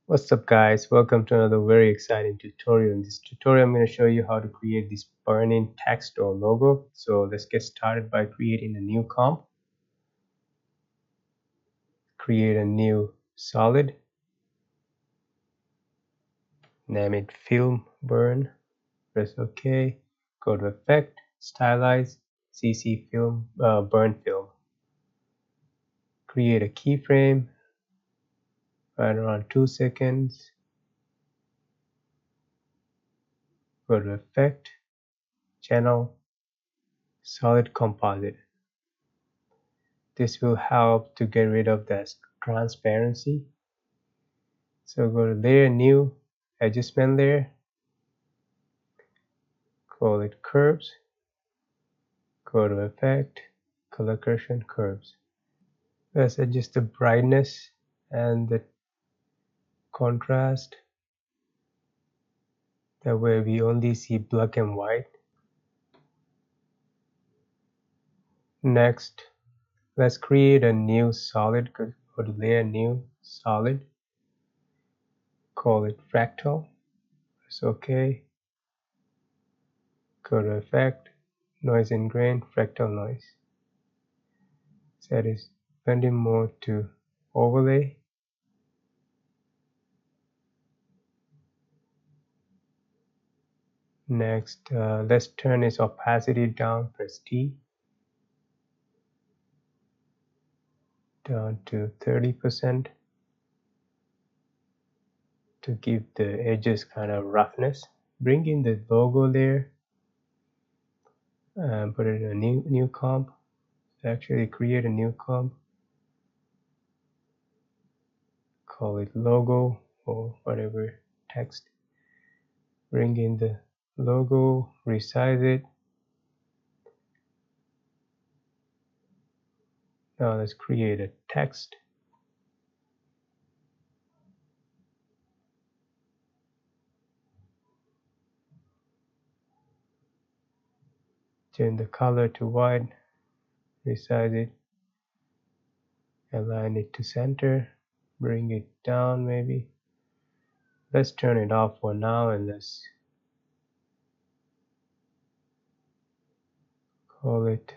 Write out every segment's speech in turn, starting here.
What's up guys, welcome to another very exciting tutorial. In this tutorial I'm going to show you how to create this burn-in text or logo. So let's get started by creating a new comp. Create a new solid. Name it film burn. Press OK. Go to effect, stylize, CC film, burn film. Create a keyframe right around 2 seconds. Go to effect, channel, solid composite. This will help to get rid of that transparency. So go to layer, new, adjustment layer, call it curves, go to effect, color correction curves. Let's adjust the brightness and the contrast. That way we only see black and white. Next, let's create a new solid. Go to layer, new, solid, call it fractal. Press OK. Go to effect, noise and grain, fractal noise. Set its blending mode to overlay. Next, let's turn its opacity down. Press T. Down to 30% to give the edges kind of roughness. Bring in the logo layer and put it in a new comp. Actually create a new comp. Call it logo or whatever text. Bring in the logo, resize it. Now let's create a text. Change the color to white, resize it, align it to center, bring it down maybe. Let's turn it off for now and let's call it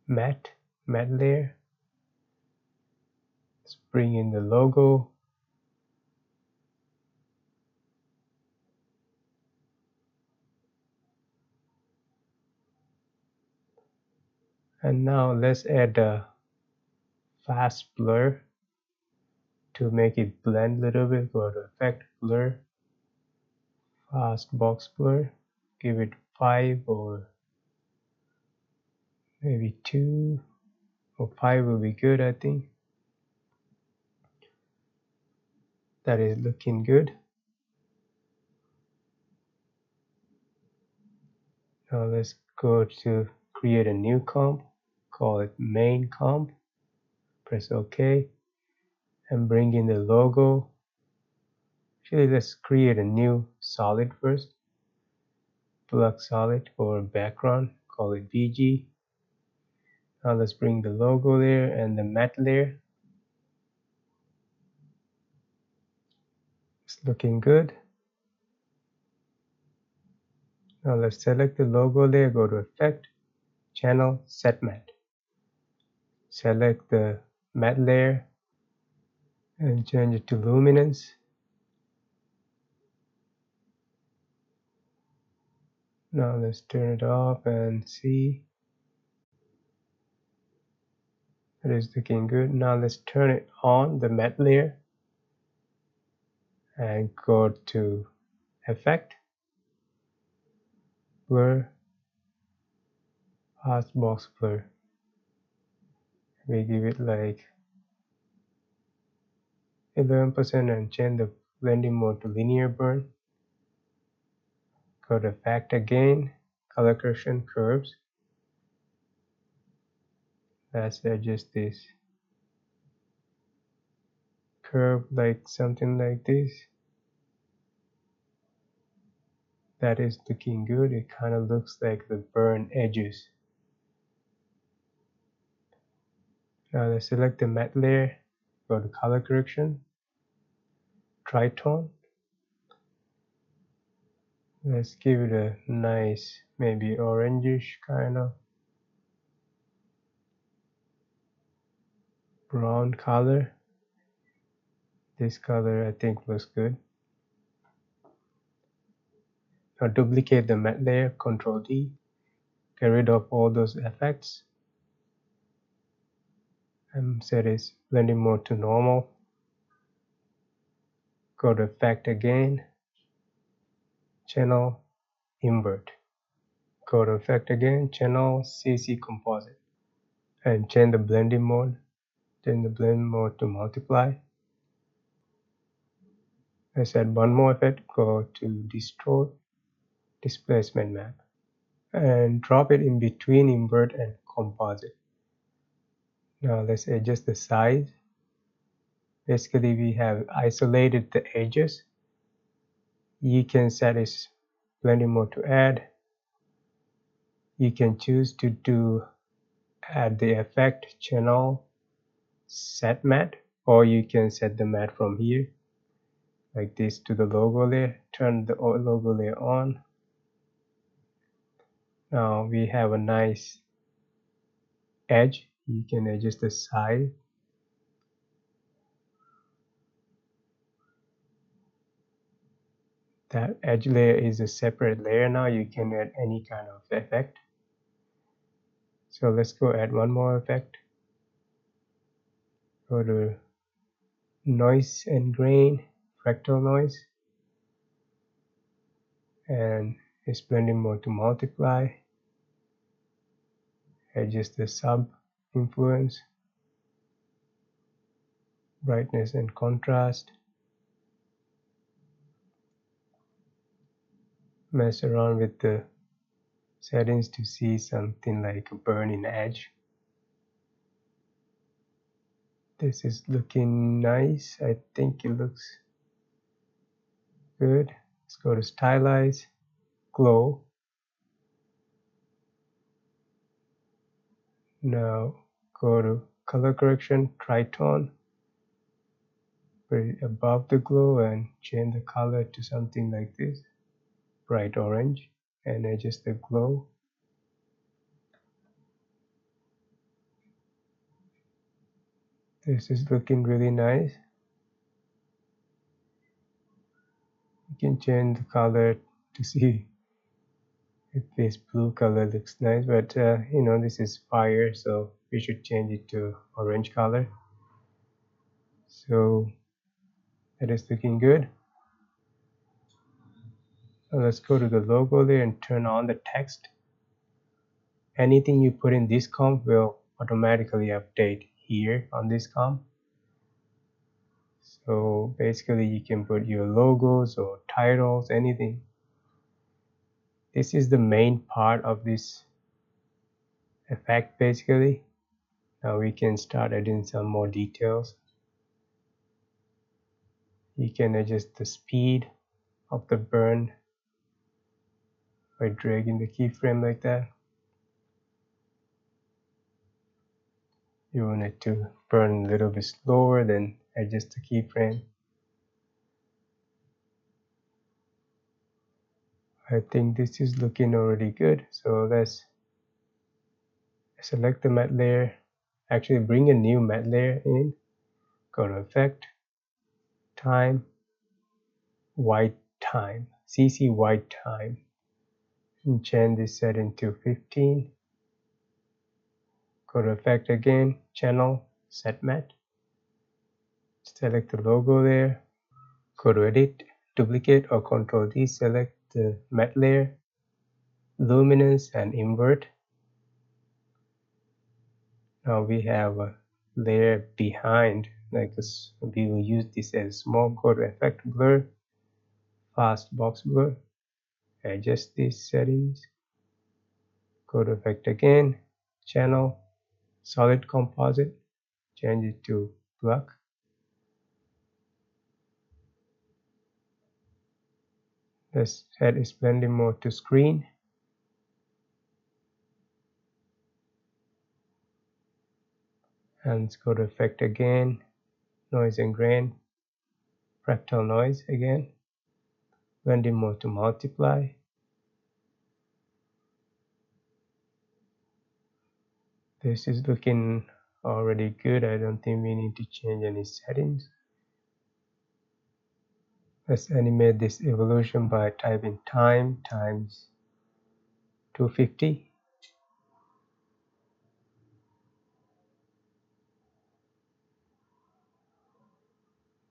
matte layer. Let's bring in the logo. And now let's add a fast blur to make it blend a little bit. Go to effect, blur, fast box blur. Give it 5 or maybe 2 or 5 will be good, I think. That is looking good. Now let's go to create a new comp. Call it main comp. Press OK and bring in the logo. Actually, let's create a new solid first. Black solid or background. Call it BG. Now let's bring the logo layer and the matte layer. It's looking good. Now let's select the logo layer, go to effect, channel, set matte. Select the matte layer and change it to luminance. Now let's turn it off and see. It is looking good. Now let's turn it on, the matte layer, and go to effect, blur, fast box blur. We give it like 11% and change the blending mode to linear burn. Go to effect again, color correction curves. Let's adjust this curve like something like this. That is looking good. It kind of looks like the burn edges. Now let's select the matte layer, go to color correction, tritone. Let's give it a nice, maybe orangish kind of brown color. This color I think looks good. Now duplicate the matte layer, Ctrl D, get rid of all those effects, and set its blending mode to normal. Go to Effect again, Channel, Invert. Go to Effect again, Channel, CC Composite, and change the blending mode. Change the blend mode to Multiply. Let's add one more effect. Go to Distort, Displacement Map, and drop it in between Invert and Composite. Now let's adjust the size. Basically, we have isolated the edges. You can set its blending mode to add. You can choose to add the effect channel set matte, or you can set the matte from here like this to the logo layer. Turn the logo layer on. Now we have a nice edge. You can adjust the size. That edge layer is a separate layer now. You can add any kind of effect. So let's go add one more effect. Go to Noise and Grain, Fractal Noise, and its blending mode to Multiply. Adjust the sub influence, brightness and contrast. Mess around with the settings to see something like a burning edge. This is looking nice. I think it looks good. Let's go to Stylize, Glow. Now go to Color Correction, Tritone. Put it above the glow and change the color to something like this, bright orange, and adjust the glow. This is looking really nice. You can change the color to see if this blue color looks nice, but this is fire, so we should change it to orange color. So that is looking good. Now let's go to the logo layer and turn on the text. Anything you put in this comp will automatically update here on this comp. So basically you can put your logos or titles, anything. This is the main part of this effect basically. Now we can start adding some more details. You can adjust the speed of the burn by dragging the keyframe like that. You want it to burn a little bit slower, then adjust the keyframe. I think this is looking already good, so let's select the matte layer. Actually bring a new matte layer in. Go to Effect, Time, White Time, CC White Time, and change this setting to 15. Go to Effect again, Channel, Set Matte. Select the logo layer. Go to Edit, Duplicate or Ctrl D, select the matte layer, Luminance and Invert. Now we have a layer behind, like this. We will use this as small. Go to Effect, Blur, Fast Box Blur. Adjust these settings. Go to Effect again, Channel, Solid Composite. Change it to Black. Let's set its blending mode to Screen. And let's go to Effect again, Noise and Grain, Fractal Noise again, blending mode to multiply. This is looking already good. I don't think we need to change any settings. Let's animate this evolution by typing time times 250.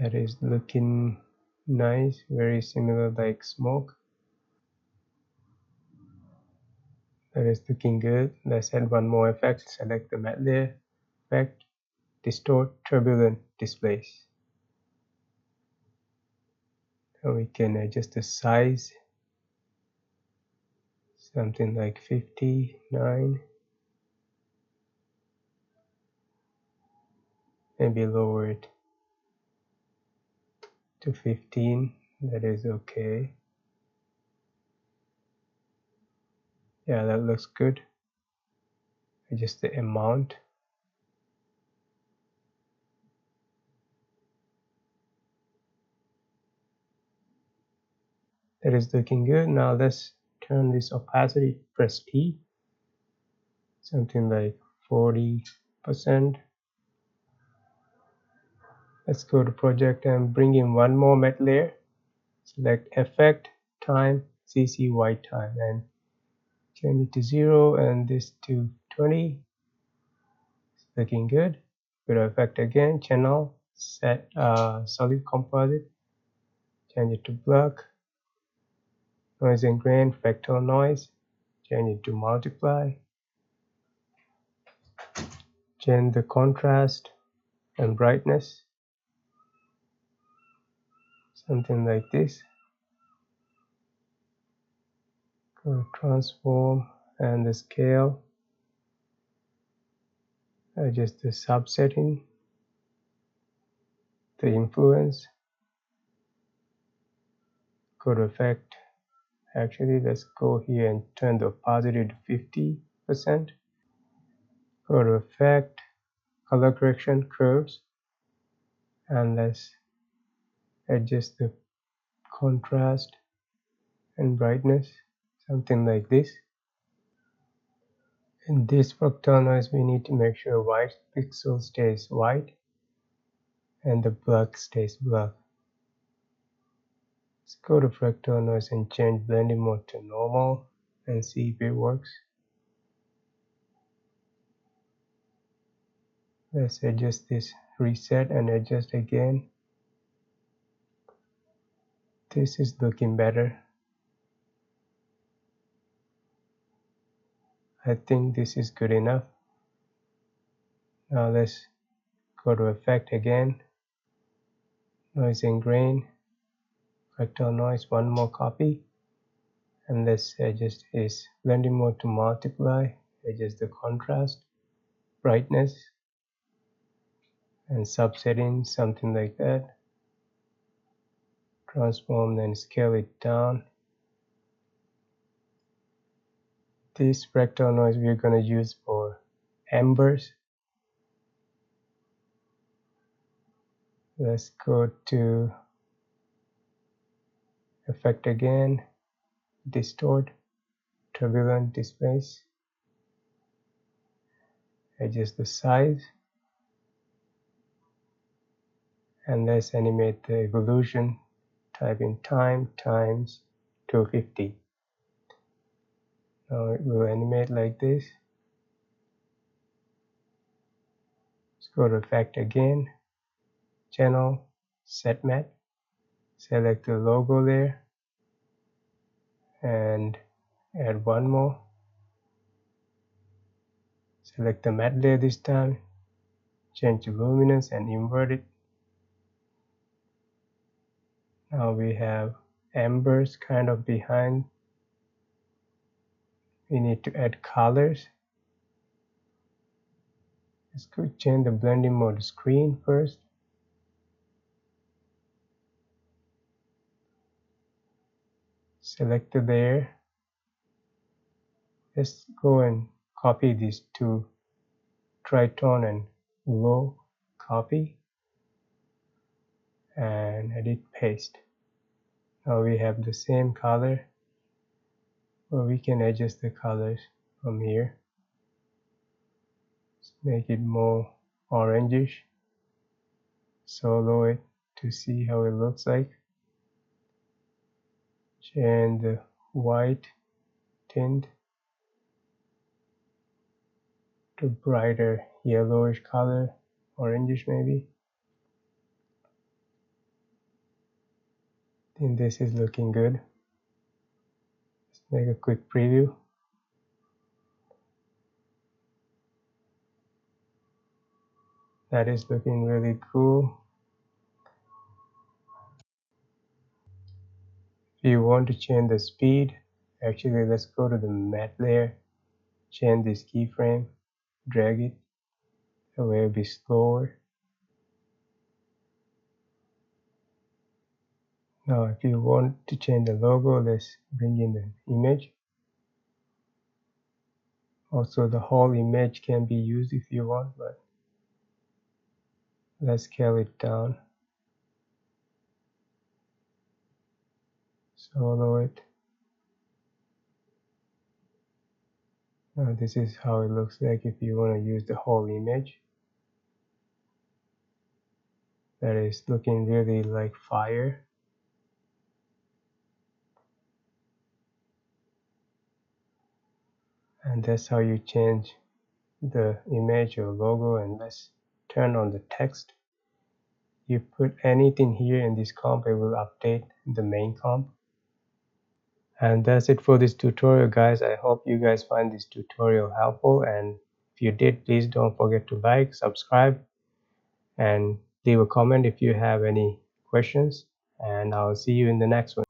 That is looking nice, very similar like smoke. That is looking good. Let's add one more effect. Select the matte layer effect, distort, turbulent, displace. And we can adjust the size, something like 59. Maybe lower it to 15. That is okay. Yeah, that looks good. Adjust the amount. That is looking good. Now let's turn this opacity, press T, something like 40%. Let's go to project and bring in one more matte layer. Select effect, time, CC white time, and change it to 0 and this to 20. It's looking good. Go to effect again, channel, set solid composite, change it to black, noise and grain, fractal noise, change it to multiply, change the contrast and brightness, something like this. Go to transform and the scale, adjust the subsetting, the influence, go to effect. Actually, let's go here and turn the opacity to 50%. Go to effect, color correction, curves, and let's adjust the contrast and brightness, something like this. In this fractal noise, we need to make sure white pixel stays white and the black stays black. Let's go to fractal noise and change blending mode to normal and see if it works. Let's adjust this, reset and adjust again. This is looking better. I think this is good enough. Now let's go to effect again, noise and grain, fractal noise, one more copy, and let's adjust this blending mode to multiply, adjust the contrast, brightness, and subsetting, something like that. Transform, then scale it down. This fractal noise we're going to use for embers. Let's go to effect again, distort, turbulent, displace, adjust the size, and let's animate the evolution. Type in time times 250. Now it will animate like this. Let's go to effect again, channel, set matte, select the logo layer and add one more. Select the matte layer this time, change the luminance and invert it. Now we have embers kind of behind. We need to add colors. Let's go change the blending mode to screen first. Select the layer. Let's go and copy these two, tritone and low, copy, and edit paste. Now we have the same color, but we can adjust the colors from here. Let's make it more orangish. Solo it to see how it looks like. Change the white tint to brighter yellowish color, orangish maybe. I think this is looking good. Let's make a quick preview. That is looking really cool. If you want to change the speed, actually let's go to the matte layer, change this keyframe, drag it, that way it'll be slower. Now if you want to change the logo, let's bring in the image. Also the whole image can be used if you want, but let's scale it down. Solo it. Now this is how it looks like if you want to use the whole image. That is looking really like fire. And that's how you change the image or logo. And let's turn on the text. You put anything here in this comp, it will update the main comp. And that's it for this tutorial, guys. I hope you guys find this tutorial helpful, and if you did, please don't forget to like, subscribe, and leave a comment if you have any questions, and I'll see you in the next one.